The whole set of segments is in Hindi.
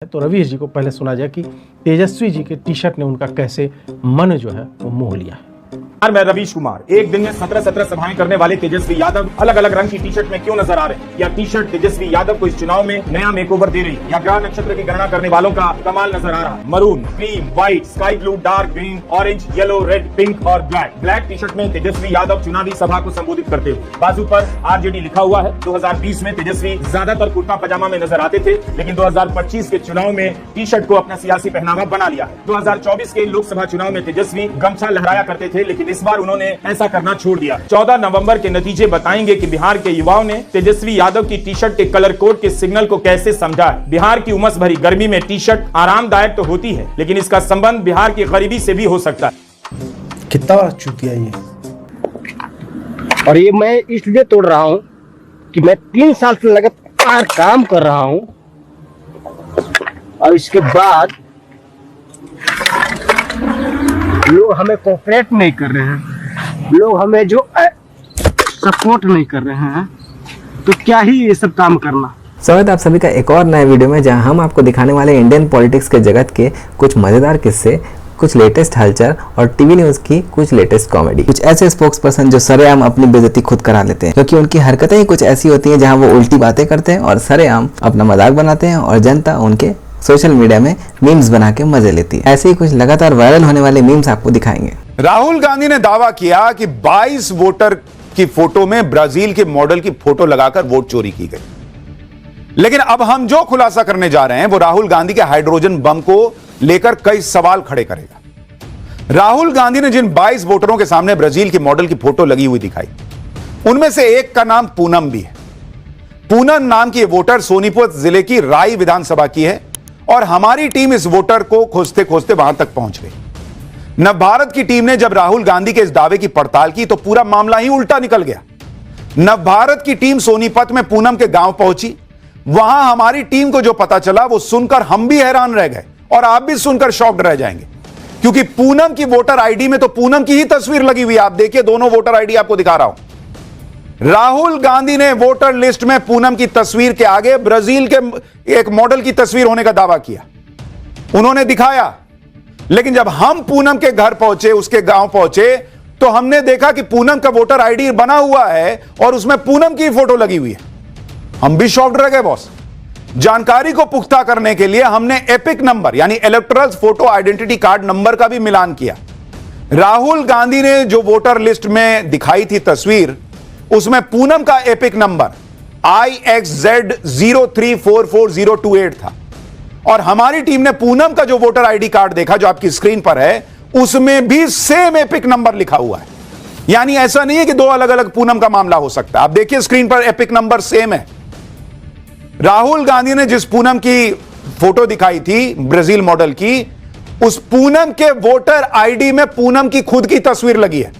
तो रवीश जी को पहले सुना जाए कि तेजस्वी जी के टी शर्ट ने उनका कैसे मन जो है वो मोह लिया है। मैं रवीश कुमार। एक दिन में 17 सभाएं करने वाले तेजस्वी यादव अलग अलग रंग की टी शर्ट में क्यों नजर आ रहे हैं? या टी शर्ट तेजस्वी यादव को इस चुनाव में नया मेकओवर दे रही है? या ग्रह नक्षत्र की गणना करने वालों का कमाल नजर आ रहा है? Maroon, cream, white, sky blue, dark green, orange, yellow, red, pink और ब्लैक टी शर्ट में तेजस्वी यादव चुनावी सभा को संबोधित करते हुए बाजू पर आरजेडी लिखा हुआ है। 2020 में तेजस्वी ज्यादातर कुर्ता पजामा में नजर आते थे, लेकिन 2025 के चुनाव में टी शर्ट को अपना सियासी पहनावा बना लिया है। 2024 के लोकसभा चुनाव में तेजस्वी गमछा लहराया करते थे, लेकिन इस बार उन्होंने ऐसा करना छोड़ दिया। 14 नवंबर के नतीजे बताएंगे कि बिहार के युवाओं ने तेजस्वी यादव की टी शर्ट के कलर कोड के सिग्नल को कैसे समझा है। बिहार की उमस भरी गर्मी में टी शर्ट आरामदायक तो होती है, लेकिन इसका संबंध बिहार की गरीबी से भी हो सकता है। कितना चूतिया ये। और ये मैं इसलिए तोड़ रहा हूँ कि मैं 3 साल से लगातार काम कर रहा हूँ और इसके बाद लोग हमें कोऑपरेट नहीं कर रहे हैं, लोग हमें जो सपोर्ट नहीं कर रहे हैं, तो क्या ही ये सब काम करना। स्वागत है आप सभी का एक और नए वीडियो में, जहां हम आपको दिखाने वाले इंडियन पॉलिटिक्स के जगत के कुछ मजेदार किस्से, कुछ लेटेस्ट हलचल और टीवी न्यूज की कुछ लेटेस्ट कॉमेडी। कुछ ऐसे स्पोक्स पर्सन जो सरेआम अपनी बेइज्जती खुद करा लेते हैं, क्योंकि उनकी हरकतें ही कुछ ऐसी होती हैं जहां वो उल्टी बातें करते हैं और सरेआम अपना मजाक बनाते हैं और जनता उनके सोशल मीडिया में मीम्स बना के मजे लेती है। ऐसे ही कुछ लगातार वायरल होने वाले मीम्स आपको दिखाएंगे। राहुल गांधी ने दावा किया कि 22 वोटर की फोटो में ब्राजील के मॉडल की फोटो लगाकर वोट चोरी की गई। लेकिन अब हम जो खुलासा करने जा रहे हैं वो राहुल गांधी के हाइड्रोजन बम को लेकर कई सवाल खड़े करेगा। राहुल गांधी ने जिन 22 वोटरों के सामने ब्राजील की मॉडल की फोटो लगी हुई दिखाई, उनमें से एक का नाम पूनम भी है। पूनम नाम की वोटर सोनीपत जिले की राई विधानसभा की है और हमारी टीम इस वोटर को खोजते खोजते वहां तक पहुंच गई। नवभारत की टीम ने जब राहुल गांधी के इस दावे की पड़ताल की तो पूरा मामला ही उल्टा निकल गया। नवभारत की टीम सोनीपत में पूनम के गांव पहुंची। वहां हमारी टीम को जो पता चला वो सुनकर हम भी हैरान रह गए और आप भी सुनकर शॉक्ड रह जाएंगे, क्योंकि पूनम की वोटर आईडी में तो पूनम की ही तस्वीर लगी हुई है। आप देखिए, दोनों वोटर आईडी आपको दिखा रहा हूं। राहुल गांधी ने वोटर लिस्ट में पूनम की तस्वीर के आगे ब्राजील के एक मॉडल की तस्वीर होने का दावा किया, उन्होंने दिखाया। लेकिन जब हम पूनम के घर पहुंचे, उसके गांव पहुंचे, तो हमने देखा कि पूनम का वोटर आईडी बना हुआ है और उसमें पूनम की फोटो लगी हुई है। हम भी शॉक्ड रह गए बॉस। जानकारी को पुख्ता करने के लिए हमने एपिक नंबर यानी electoral photo identity card number का भी मिलान किया। राहुल गांधी ने जो वोटर लिस्ट में दिखाई थी तस्वीर, उसमें पूनम का एपिक नंबर IXZ03444028 था और हमारी टीम ने पूनम का जो वोटर आईडी कार्ड देखा, जो आपकी स्क्रीन पर है, उसमें भी सेम एपिक नंबर लिखा हुआ है। यानी ऐसा नहीं है कि दो अलग अलग पूनम का मामला हो सकता है। आप देखिए स्क्रीन पर एपिक नंबर सेम है। राहुल गांधी ने जिस पूनम की फोटो दिखाई थी ब्राजील मॉडल की, उस पूनम के वोटर आईडी में पूनम की खुद की तस्वीर लगी है।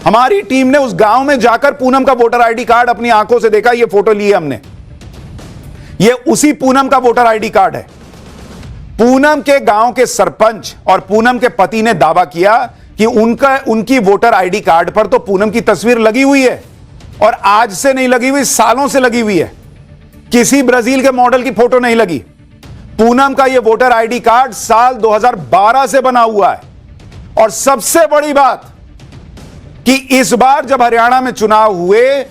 हमारी टीम ने उस गांव में जाकर पूनम का वोटर आईडी कार्ड अपनी आंखों से देखा, ये फोटो ली है हमने, ये उसी पूनम का वोटर आईडी कार्ड है। पूनम के गांव के सरपंच और पूनम के पति ने दावा किया कि उनकी वोटर आईडी कार्ड पर तो पूनम की तस्वीर लगी हुई है और आज से नहीं लगी हुई, सालों से लगी हुई है। किसी ब्राजील के मॉडल की फोटो नहीं लगी। पूनम का यह वोटर आईडी कार्ड साल 2012 से बना हुआ है। और सबसे बड़ी बात कि इस बार जब हरियाणा में चुनाव हुए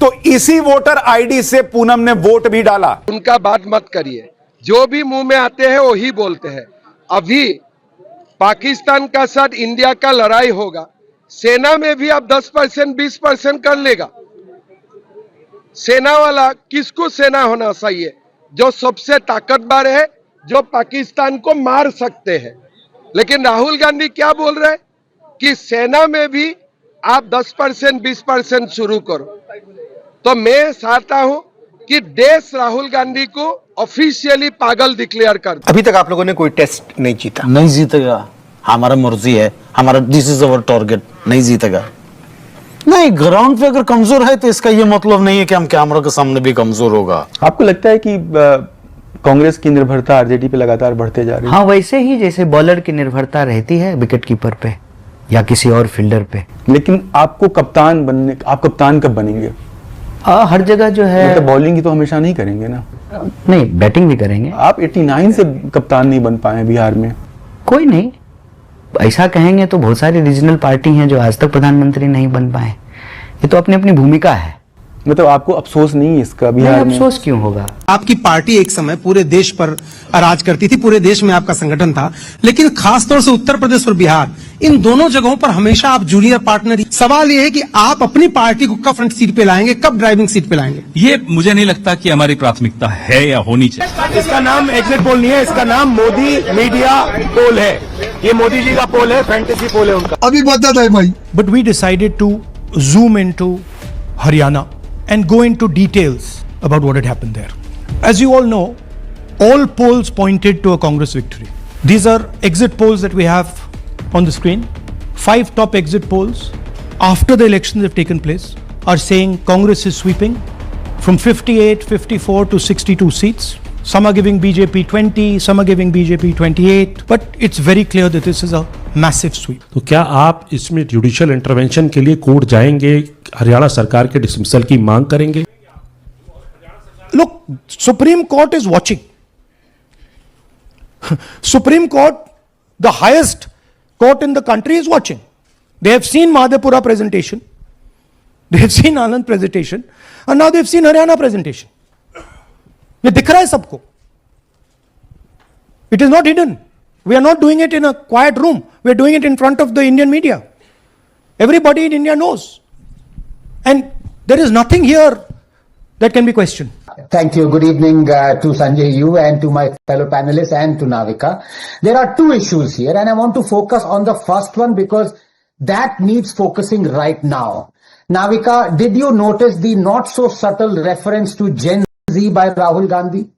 तो इसी वोटर आईडी से पूनम ने वोट भी डाला। उनका बात मत करिए, जो भी मुंह में आते हैं वही बोलते हैं। अभी पाकिस्तान का साथ इंडिया का लड़ाई होगा, सेना में भी अब 10% 20% कर लेगा। सेना वाला किसको सेना होना चाहिए? जो सबसे ताकतवर है, जो पाकिस्तान को मार सकते हैं। लेकिन राहुल गांधी क्या बोल रहे हैं कि सेना में भी आप 10% 20% शुरू करो। तो मैं चाहता हूं कि देश राहुल गांधी को ऑफिशियली पागल डिक्लेयर कर दे। अभी तक आप लोगों ने कोई टेस्ट नहीं जीता। नहीं जीतेगा, हमारा मर्जी है, हमारा दिस इज अवर टारगेट। नहीं जीतेगा। नहीं, ग्राउंड पे अगर कमजोर है तो इसका ये मतलब नहीं है कि हम कैमरा के सामने भी कमजोर होगा। आपको लगता है कि कांग्रेस की निर्भरता आरजेडी पे लगातार बढ़ते जा रही है? हाँ, वैसे ही जैसे बॉलर की निर्भरता रहती है विकेट कीपर पे या किसी और फील्डर पे। लेकिन आपको कप्तान बनने, आप कप्तान कब बनेंगे? हर जगह जो है, मतलब बॉलिंग ही तो हमेशा नहीं करेंगे ना। नहीं, बैटिंग भी करेंगे। आप 89 से कप्तान नहीं बन पाए बिहार में। कोई नहीं, ऐसा कहेंगे तो बहुत सारी रीजनल पार्टी हैं जो आज तक प्रधानमंत्री नहीं बन पाए। ये तो अपनी अपनी भूमिका है। मतलब आपको अफसोस नहीं है इसका नहीं, बिहार में? अफसोस क्यों होगा? आपकी पार्टी एक समय पूरे देश पर राज करती थी, पूरे देश में आपका संगठन था, लेकिन खासतौर से उत्तर प्रदेश और बिहार, इन दोनों जगहों पर हमेशा आप जूनियर पार्टनर। सवाल ये है कि आप अपनी पार्टी को कब फ्रंट सीट पे लाएंगे, कब ड्राइविंग सीट पे लाएंगे? ये मुझे नहीं लगता कि हमारी प्राथमिकता है या होनी चाहिए। इसका नाम एग्जिट पोल नहीं है, इसका नाम मोदी मीडिया पोल है। ये मोदी जी का पोल है, फैंटेसी पोल है उनका। अभी बता दे भाई। But we decided to zoom into Haryana and go into details about what had happened there. As you all know, all polls pointed to a Congress victory. These are exit polls that we have on the screen. 5 top exit polls after the elections have taken place are saying Congress is sweeping from 58, 54 to 62 seats. Some are giving BJP 20, some are giving BJP 28, but it's very clear that this is a massive sweep. तो क्या आप इसमें जुडिशियल इंटरवेंशन के लिए कोर्ट जाएंगे, हरियाणा सरकार के डिसमिसल की मांग करेंगे? Look, Supreme Court is watching. Supreme Court, the highest court in the country, is watching. They have seen Madhepura presentation, they have seen Anand presentation, and now they've seen Haryana presentation. ये दिख रहा है सबको. It is not hidden. We are not doing it in a quiet room. We are doing it in front of the Indian media. Everybody in India knows. And there is nothing here that can be questioned. Thank you. Good evening to Sanjay, you and to my fellow panelists and to Navika. There are two issues here and I want to focus on the first one because that needs focusing right now. Navika, did you notice the not so subtle reference to Gen Z by Rahul Gandhi?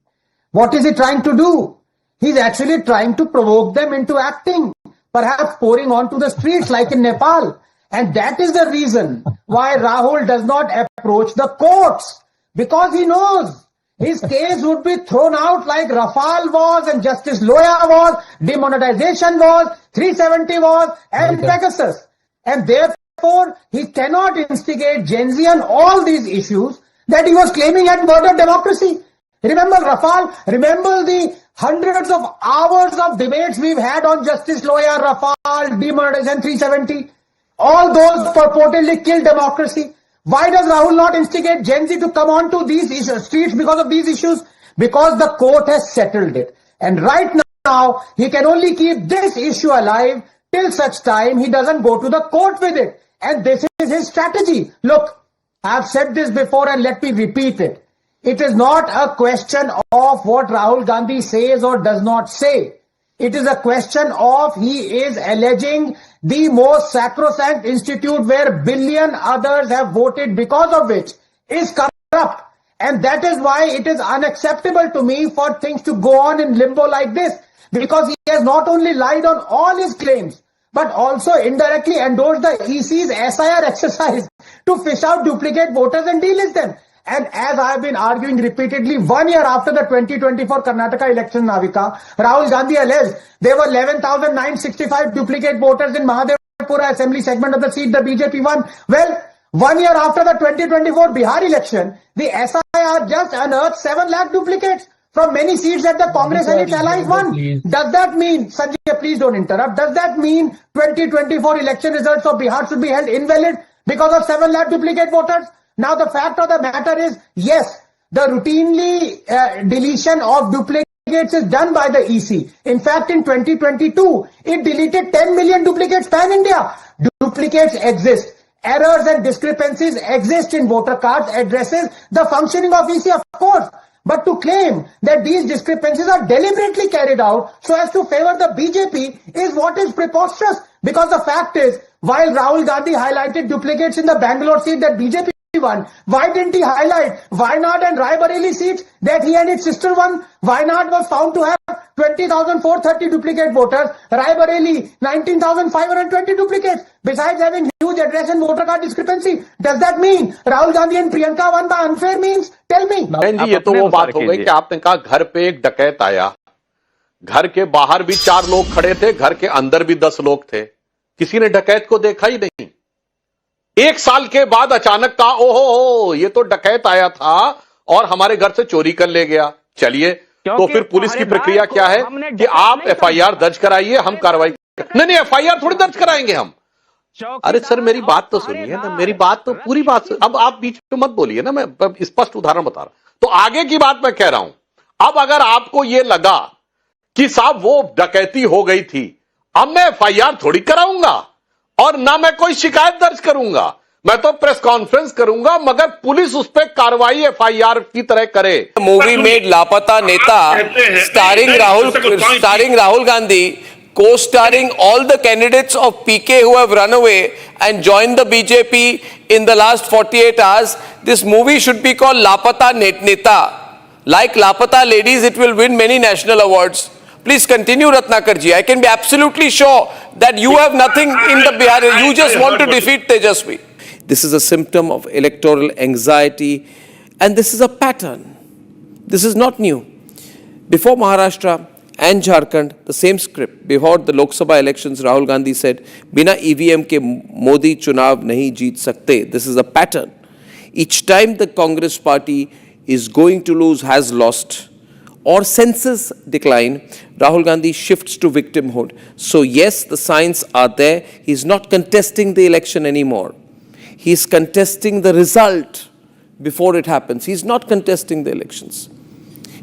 What is he trying to do? He's actually trying to provoke them into acting, perhaps pouring onto the streets like in Nepal. And that is the reason why Rahul does not approach the courts, because he knows his case would be thrown out like Rafale was and Justice Loya was, demonetization was, 370 was, and Pegasus. And therefore, he cannot instigate Gen Z on all these issues that he was claiming had murdered democracy. Remember Rafale? Remember the hundreds of hours of debates we've had on Justice Loya, Rafale, demonetization, 370? All those purportedly killed democracy. Why does Rahul not instigate Gen Z to come on to these streets because of these issues? Because the court has settled it. And right now, he can only keep this issue alive till such time he doesn't go to the court with it. And this is his strategy. Look, I've said this before and let me repeat it. It is not a question of what Rahul Gandhi says or does not say. It is a question of he is alleging the most sacrosanct institute where billion others have voted because of which is corrupt. And that is why it is unacceptable to me for things to go on in limbo like this. Because he has not only lied on all his claims, but also indirectly endorsed the EC's SIR exercise to fish out duplicate voters and delist them. And as I have been arguing repeatedly, 1 year after the 2024 Karnataka election, Navika, Rahul Gandhi alleged there were 11,965 duplicate voters in Mahadevpura assembly segment of the seat the BJP won. Well, 1 year after the 2024 Bihar election, the SIR just unearthed 7 lakh duplicates from many seats that the Congress and its allies won. Does that mean, Sanjay, please don't interrupt, does that mean 2024 election results of Bihar should be held invalid because of 7 lakh duplicate voters? Now the fact of the matter is, yes, the routinely deletion of duplicates is done by the EC. In fact, in 2022, it deleted 10 million duplicates pan-India. Duplicates exist. Errors and discrepancies exist in voter cards, addresses, the functioning of EC, of course. But to claim that these discrepancies are deliberately carried out so as to favor the BJP is what is preposterous. Because the fact is, while Rahul Gandhi highlighted duplicates in the Bangalore seat that BJP won, why didn't he highlight Wayanad and Raebareli seats that he and his sister won? Wayanad was found to have 20,430 duplicate voters, Raebareli 19,520 duplicates, besides having huge address and voter card discrepancy. Does that mean Rahul Gandhi and Priyanka won by unfair means? Tell me. जी, ये तो वो बात हो गई कि आपने कहा घर पे एक डकैत आया, घर के बाहर भी 4 लोग खड़े थे, घर के अंदर भी 10 लोग थे, किसी ने डकैत को देखा ही नहीं। 1 साल के बाद अचानक कहा, ओहो ये तो डकैत आया था और हमारे घर से चोरी कर ले गया। चलिए, तो फिर पुलिस की प्रक्रिया क्या है कि आप एफआईआर दर्ज कराइए, हम कार्रवाई नहीं, एफआईआर थोड़ी दर्ज कराएंगे हम। अरे सर, मेरी बात तो सुनिए ना, मेरी बात तो पूरी बात अब आप बीच में मत बोलिए ना, मैं स्पष्ट उदाहरण बता रहा हूं। तो आगे की बात मैं कह रहा हूं, अब अगर आपको यह लगा कि साहब वो डकैती हो गई थी, अब मैं एफआईआर थोड़ी कराऊंगा और ना मैं कोई शिकायत दर्ज करूंगा, मैं तो प्रेस कॉन्फ्रेंस करूंगा, मगर पुलिस उस पर कार्रवाई एफआईआर की तरह करे। मूवी मेड लापता नेता starring Rahul Gandhi, co-starring all the candidates of PK who have run away and joined the BJP in the last 48 hours. This movie should be called Lapata Neta. Like Lapata Ladies, it will win many national awards. Please continue, Ratnakar ji. I can be absolutely sure that you have nothing in the Bihar. You just want to defeat Tejasvi. This is a symptom of electoral anxiety, and this is a pattern. This is not new. Before Maharashtra and Jharkhand, the same script. Before the Lok Sabha elections, Rahul Gandhi said, "Bina EVM ke Modi chunav nahi jeet sakte." This is a pattern. Each time the Congress party is going to lose, has lost, or senses decline, Rahul Gandhi shifts to victimhood. So yes, the signs are there. He's not contesting the election anymore. He's contesting the result before it happens. He's not contesting the elections.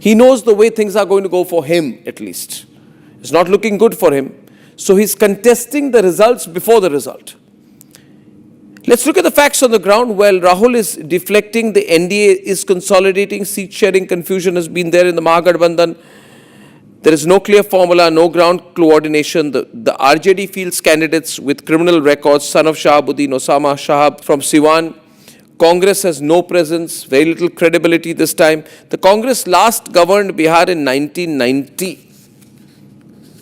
He knows the way things are going to go for him, at least. It's not looking good for him. So he's contesting the results before the result. Let's look at the facts on the ground. While Rahul is deflecting, the NDA is consolidating, seat sharing confusion has been there in the Mahagathbandhan. There is no clear formula, no ground coordination. The RJD fields candidates with criminal records, son of Shahabuddin, Osama Shahab from Siwan. Congress has no presence, very little credibility this time. The Congress last governed Bihar in 1990.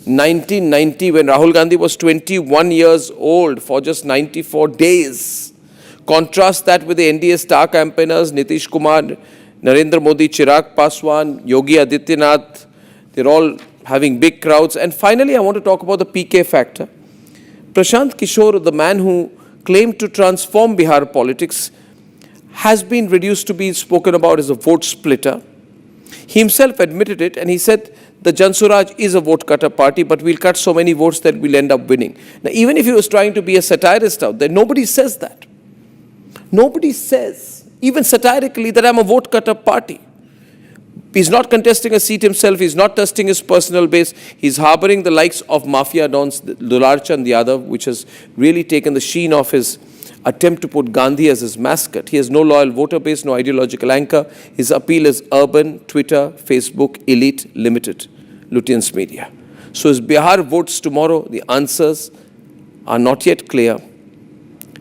1990, when Rahul Gandhi was 21 years old for just 94 days. Contrast that with the NDA star campaigners, Nitish Kumar, Narendra Modi, Chirag Paswan, Yogi Adityanath. They're all having big crowds. And finally, I want to talk about the PK factor. Prashant Kishore, the man who claimed to transform Bihar politics, has been reduced to be spoken about as a vote splitter. He himself admitted it, and he said the Jan Swaraj is a vote cutter party, but we'll cut so many votes that we'll end up winning. Now, even if he was trying to be a satirist out there, nobody says that. Nobody says, even satirically, that I'm a vote cutter party. He's not contesting a seat himself. He's not testing his personal base. He's harboring the likes of mafia dons, Dular Chand Yadav, which has really taken the sheen off his attempt to put Gandhi as his mascot. He has no loyal voter base, no ideological anchor. His appeal is urban, Twitter, Facebook, elite, limited, Lutyens media. So as Bihar votes tomorrow, the answers are not yet clear.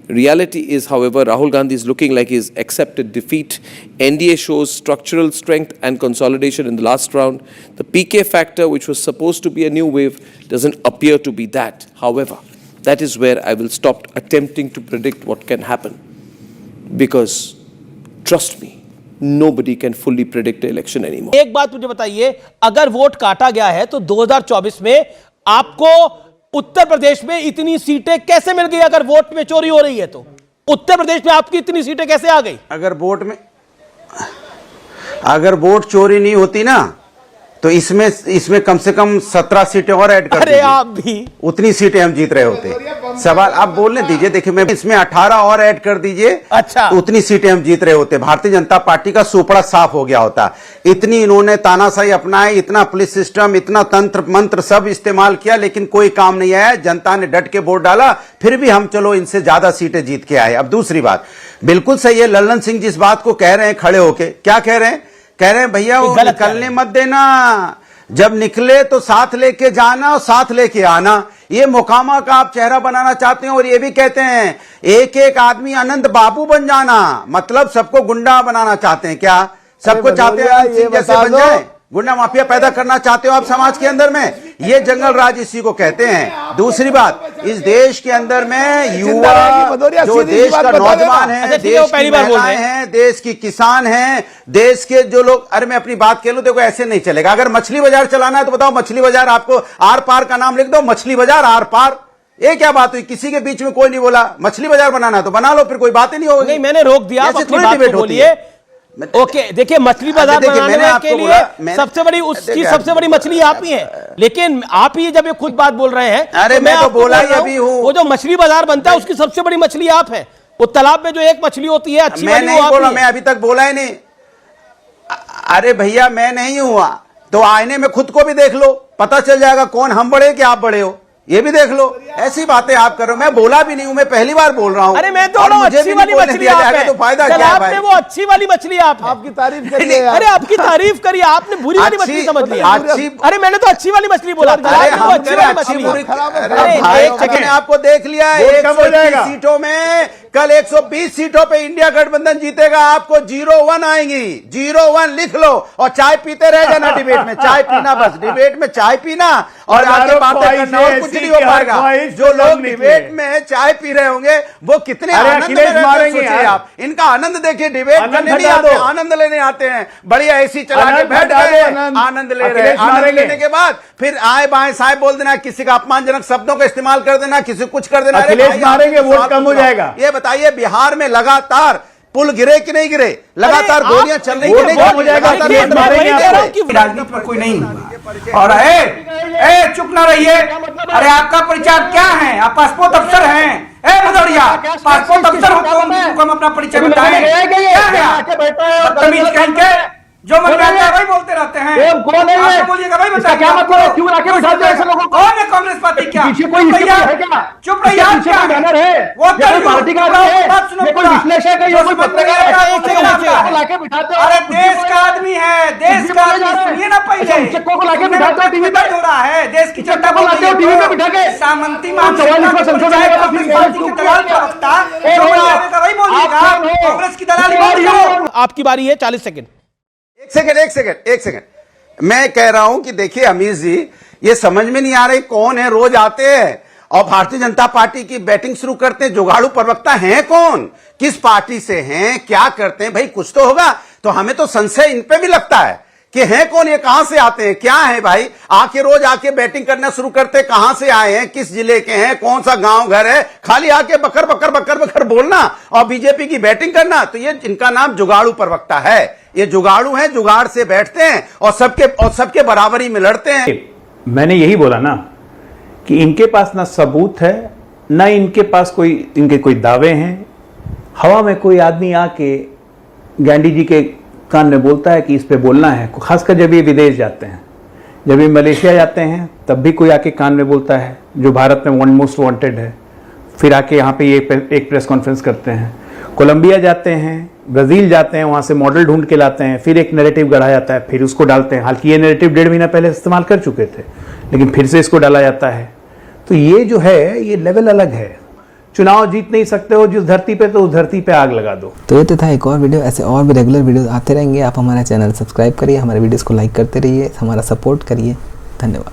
Reality is, however, Rahul Gandhi is looking like he's accepted defeat. NDA shows structural strength and consolidation in the last round. The PK factor, which was supposed to be a new wave, doesn't appear to be that. However, that is where I will stop attempting to predict what can happen. Because, trust me, nobody can fully predict the election anymore. एक बात मुझे बताइए, अगर वोट काटा गया है तो 2024 में आपको उत्तर प्रदेश में इतनी सीटें कैसे मिल गई? अगर वोट में चोरी हो रही है तो उत्तर प्रदेश में आपकी इतनी सीटें कैसे आ गई? अगर वोट चोरी नहीं होती ना, तो इसमें कम से कम 17 सीटें और ऐड कर दीजिए। अरे आप भी उतनी सीटें हम जीत रहे होते। सवाल आप बोलने दीजिए, देखिए मैं इसमें 18 और ऐड कर दीजिए, अच्छा उतनी सीटें हम जीत रहे होते। भारतीय जनता पार्टी का सुपड़ा साफ हो गया होता। इतनी इन्होंने तानाशाही अपनाई, इतना पुलिस सिस्टम, इतना तंत्र मंत्र सब इस्तेमाल किया, लेकिन कोई काम नहीं आया। जनता ने डट के वोट डाला, फिर भी हम चलो इनसे ज्यादा सीटें जीत के आए। अब दूसरी बात बिल्कुल सही है, लल्लन सिंह जिस बात को कह रहे हैं खड़े होके, क्या कह रहे हैं? कह रहे हैं भैया वो निकलने मत देना, जब निकले तो साथ लेके जाना और साथ लेके आना। ये मोकामा का आप चेहरा बनाना चाहते हैं और ये भी कहते हैं एक एक आदमी अनंत बाबू बन जाना, मतलब सबको गुंडा बनाना चाहते हैं। क्या सबको चाहते हैं जैसे बन जाए? गुंडा माफिया पैदा करना चाहते हो आप समाज के अंदर में? ये जंगल राज इसी को कहते हैं। दूसरी बात, इस देश के अंदर में युवा जो देश का नौजवान है, देश की महिलाएं हैं, देश की किसान हैं, देश के जो लोग, अरे मैं अपनी बात कह लूं, देखो ऐसे नहीं चलेगा। अगर मछली बाजार चलाना है तो बताओ, मछली बाजार, आपको आर पार का नाम लिख दो, मछली बाजार आर पार। ये क्या बात हुई? किसी के बीच में कोई नहीं बोला मछली बाजार बनाना है तो बना लो, फिर कोई बात ही नहीं होगी। नहीं, मैंने रोक दिया, आप अपनी बात को बोलिए। ओके, देखिए मछली बाजार बनाने के लिए सबसे बड़ी उसकी सबसे बड़ी मछली आप ही हैं, लेकिन आप ही जब ये खुद बात बोल रहे हैं, अरे तो मैं तो आपको बोला बोल ही रहा अभी हूं, हूं। वो जो मछली बाजार बनता है उसकी सबसे बड़ी मछली आप हैं। वो तालाब में जो एक मछली होती है अच्छी मैं वाली, नहीं वो बोला, आप ही मैं हैं। अभी तक बोला ही नहीं। अरे भैया मैं नहीं हुआ तो आईने में खुद को भी देख लो, पता चल जाएगा कौन हम बड़े कि आप बड़े हो, ये भी देख लो। ऐसी बातें आप कर रहे हो, मैं बोला भी नहीं हूं, मैं पहली बार बोल रहा हूं। अरे मैं तो और बोला मुझे अच्छी भी वाली नहीं बोलने मछली दिया आप जाएगा हैं। तो फायदा क्या है तालाब भाई? में वो अच्छी वाली मछली आप हैं। आपकी तारीफ करिए। अरे आपकी तारीफ करिए, आपने बुरी वाली मछली समझ लिया। अरे मैंने तो अच्छी वाली मछली बोला, तालाब में वो अच्छी वाली मछली है। अरे भाई मैंने आपको देख लिया, 121 सीटों में कल 120 सीटों पे इंडिया गठबंधन जीतेगा, आपको 0-1 आएंगी, 0-1 लिख लो और चाय पीते रह जाना डिबेट में, चाय पीना, बस डिबेट में चाय पीना और आगे बातें करना, और कुछ नहीं हो पाएगा। जो लोग डिबेट में चाय पी रहे होंगे वो कितने आनंद में रहते हैं, सोचिए आप, इनका आनंद देखिए, डिबेट करने नहीं आते, आनंद लेने आते हैं, बढ़िया एसी चला के बैठ गए, आनंद ले रहे हैं। आनंद लेने के बाद फिर आए बाएं साए बोल देना, किसी का अपमानजनक शब्दों का इस्तेमाल कर देना, किसी कुछ कर देना, अखिलेश मारेंगे, वोट कम हो जाएगा। ये बताइए बिहार में लगातार पुल गिरे कि नहीं गिरे, लगातार गोलियां चल रही कि नहीं चल रही, लगातार राजनीति में कोई नहीं होगा। और चुप ना रहिए, अरे आपका परिचय क्या है? आप पासपोर्ट अफसर हैं, भदौड़िया पासपोर्ट अफसर हो, हम अपना परिचय बताएं। क्या है बदतमीज कहीं के, जो मन में आता है वही बोलते रहते हैं। कौन है ये? बोलिएगा भाई, बताइए क्या मतलब, क्यों लाके बिठाते हैं ऐसे लोगों को? कौन है कांग्रेस पार्टी? क्या पीछे कोई है क्या? चुप रहिए, क्या बैनर है वो पार्टी का है? बात सुनो, कोई विश्लेषक है या कोई पत्रकार है? लाके बिठाते हो, अरे देश का आदमी है, देश का आदमी, सुनिए ना पहले, शिक्षकों को लाके बिठाते हो, टीवी पे हो रहा है, देश की चर्चा को लाते हो टीवी पे बिठा के, सामंती मानसिकता संशोधन का फिर पार्टी के दलाल प्रवक्ता वही बोलिएगा, कांग्रेस की दलाली। आपकी बारी है, 40 सेकंड। एक सेकंड, मैं कह रहा हूं कि देखिए अमीर जी, ये समझ में नहीं आ रही कौन है, रोज आते हैं और भारतीय जनता पार्टी की बैटिंग शुरू करते हैं। जुगाड़ू प्रवक्ता हैं कौन, किस पार्टी से हैं, क्या करते हैं? भाई कुछ तो होगा, तो हमें तो संशय इन पे भी लगता है कि हैं कौन, ये कहां से आते हैं, क्या है भाई? आके रोज आके बैटिंग करना शुरू करते, कहां से आए हैं, किस जिले के हैं, कौन सा गांव घर है, खाली आके बकर बकर बकर बकर बोलना और बीजेपी की बैटिंग करना। तो ये इनका नाम जुगाड़ू प्रवक्ता है, ये जुगाड़ू हैं, जुगाड़ से बैठते हैं और सबके बराबरी में लड़ते हैं। मैंने यही बोला ना कि इनके पास ना सबूत है, ना इनके पास इनके कोई दावे हैं। हवा में कोई आदमी आके गांधी जी के कान में बोलता है कि इस पे बोलना है, खासकर जब ये विदेश जाते हैं, जब ये मलेशिया जाते हैं तब भी कोई आके कान में बोलता है, जो भारत में मोस्ट वांटेड है, फिर आके यहाँ पे ये एक प्रेस कॉन्फ्रेंस करते हैं। कोलंबिया जाते हैं, ब्राजील जाते हैं, वहाँ से मॉडल ढूंढ के लाते हैं, फिर एक नैरेटिव गढ़ा जाता है, फिर उसको डालते हैं। हालांकि ये नैरेटिव 1.5 महीना पहले इस्तेमाल कर चुके थे, लेकिन फिर से इसको डाला जाता है। तो ये जो है, ये लेवल अलग है। चुनाव जीत नहीं सकते हो जिस धरती पे, तो उस धरती पे आग लगा दो। तो ये तो था एक और वीडियो। ऐसे और भी रेगुलर वीडियो आते रहेंगे। आप हमारा चैनल सब्सक्राइब करिए, हमारे वीडियोस को लाइक करते रहिए, हमारा सपोर्ट करिए। धन्यवाद।